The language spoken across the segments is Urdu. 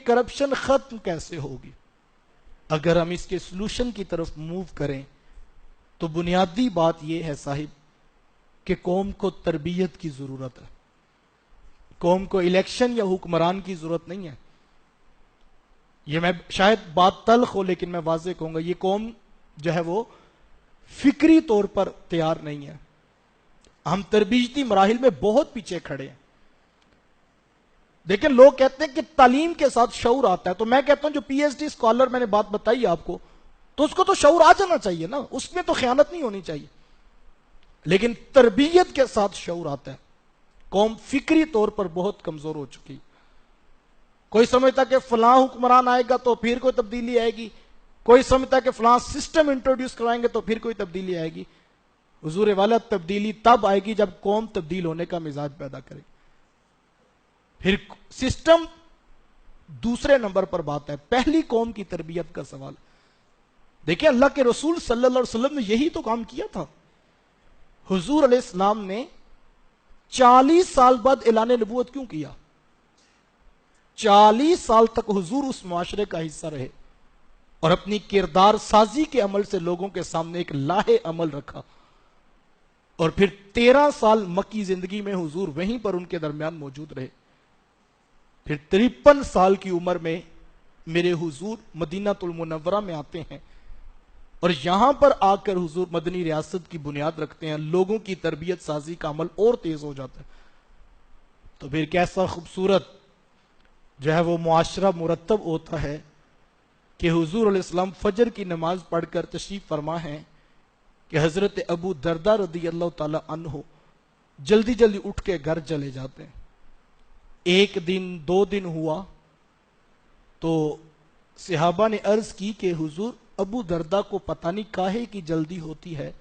کرپشن ختم کیسے ہوگی؟ اگر ہم اس کے سلوشن کی طرف موو کریں تو بنیادی بات یہ ہے صاحب کہ قوم کو تربیت کی ضرورت ہے. قوم کو الیکشن یا حکمران کی ضرورت نہیں ہے. یہ میں شاید بات تلخ ہو لیکن میں واضح کہوں گا، یہ قوم جو ہے وہ فکری طور پر تیار نہیں ہے. ہم تربیتی مراحل میں بہت پیچھے کھڑے ہیں. دیکھیں لوگ کہتے ہیں کہ تعلیم کے ساتھ شعور آتا ہے، تو میں کہتا ہوں جو پی ایچ ڈی اسکالر میں نے بات بتائی آپ کو، تو اس کو تو شعور آ جانا چاہیے نا، اس میں تو خیانت نہیں ہونی چاہیے. لیکن تربیت کے ساتھ شعور آتا ہے. قوم فکری طور پر بہت کمزور ہو چکی. کوئی سمجھتا کہ فلاں حکمران آئے گا تو پھر کوئی تبدیلی آئے گی، کوئی سمجھتا کہ فلاں سسٹم انٹروڈیوس کرائیں گے تو پھر کوئی تبدیلی آئے گی. حضور والا تبدیلی تب آئے گی جب قوم تبدیل ہونے کا مزاج پیدا کرے. پھر سسٹم دوسرے نمبر پر بات ہے، پہلی قوم کی تربیت کا سوال. دیکھیں اللہ کے رسول صلی اللہ علیہ وسلم نے یہی تو کام کیا تھا. حضور علیہ السلام نے 40 سال بعد اعلان نبوت کیوں کیا؟ 40 سال تک حضور اس معاشرے کا حصہ رہے اور اپنی کردار سازی کے عمل سے لوگوں کے سامنے ایک لاہے عمل رکھا. اور پھر 13 سال مکی زندگی میں حضور وہیں پر ان کے درمیان موجود رہے. پھر 53 سال کی عمر میں میرے حضور مدینہ المنورہ میں آتے ہیں اور یہاں پر آ کر حضور مدنی ریاست کی بنیاد رکھتے ہیں. لوگوں کی تربیت سازی کا عمل اور تیز ہو جاتا ہے. تو پھر کیسا خوبصورت جو ہے وہ معاشرہ مرتب ہوتا ہے کہ حضور علیہ السلام فجر کی نماز پڑھ کر تشریف فرما ہیں کہ حضرت ابو دردہ رضی اللہ تعالی عنہ جلدی جلدی اٹھ کے گھر چلے جاتے ہیں. ایک دن 2 دن ہوا تو صحابہ نے عرض کی کہ حضور ابو دردہ کو پتہ نہیں کاہے کی جلدی ہوتی ہے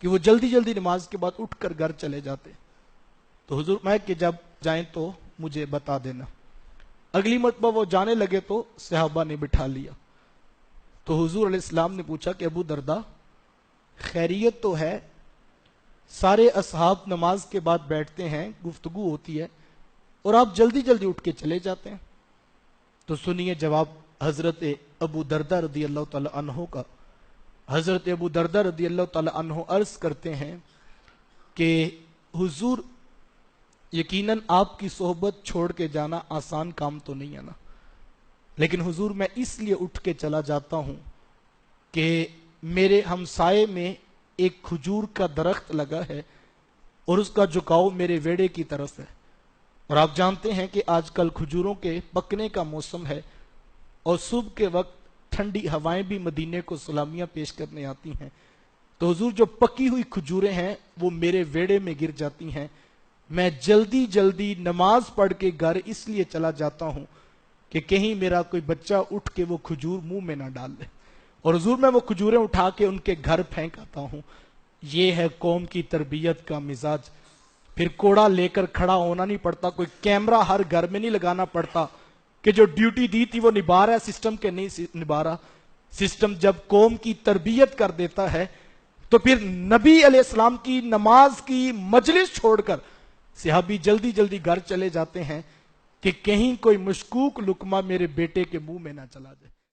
کہ وہ جلدی جلدی نماز کے بعد اٹھ کر گھر چلے جاتے. تو حضور میں کہ جب جائیں تو مجھے بتا دینا. اگلی مرتبہ وہ جانے لگے تو صحابہ نے بٹھا لیا. تو حضور علیہ السلام نے پوچھا کہ ابو دردہ خیریت تو ہے؟ سارے اصحاب نماز کے بعد بیٹھتے ہیں، گفتگو ہوتی ہے اور آپ جلدی جلدی اٹھ کے چلے جاتے ہیں. تو سنیے جواب حضرت ابو دردہ رضی اللہ تعالی عنہ کا. حضرت ابو دردہ رضی اللہ تعالی عنہ عرض کرتے ہیں کہ حضور یقیناً آپ کی صحبت چھوڑ کے جانا آسان کام تو نہیں ہے نا، لیکن حضور میں اس لیے اٹھ کے چلا جاتا ہوں کہ میرے ہمسائے میں ایک کھجور کا درخت لگا ہے اور اس کا جھکاؤ میرے ویڑے کی طرف ہے. اور آپ جانتے ہیں کہ آج کل کھجوروں کے پکنے کا موسم ہے اور صبح کے وقت ٹھنڈی ہوائیں بھی مدینے کو سلامیاں پیش کرنے آتی ہیں. تو حضور جو پکی ہوئی کھجوریں ہیں وہ میرے ویڑے میں گر جاتی ہیں. میں جلدی جلدی نماز پڑھ کے گھر اس لیے چلا جاتا ہوں کہ کہیں میرا کوئی بچہ اٹھ کے وہ کھجور منہ میں نہ ڈال دے. اور حضور میں وہ کھجوریں اٹھا کے ان کے گھر پھینک آتا ہوں. یہ ہے قوم کی تربیت کا مزاج. پھر کوڑا لے کر کھڑا ہونا نہیں پڑتا، کوئی کیمرہ ہر گھر میں نہیں لگانا پڑتا کہ جو ڈیوٹی دی تھی وہ نبھا رہا ہے سسٹم کے نہیں نبھا رہا. سسٹم جب قوم کی تربیت کر دیتا ہے تو پھر نبی علیہ السلام کی نماز کی مجلس چھوڑ کر صحابی جلدی جلدی گھر چلے جاتے ہیں کہ کہیں کوئی مشکوک لقمہ میرے بیٹے کے منہ میں نہ چلا جائے.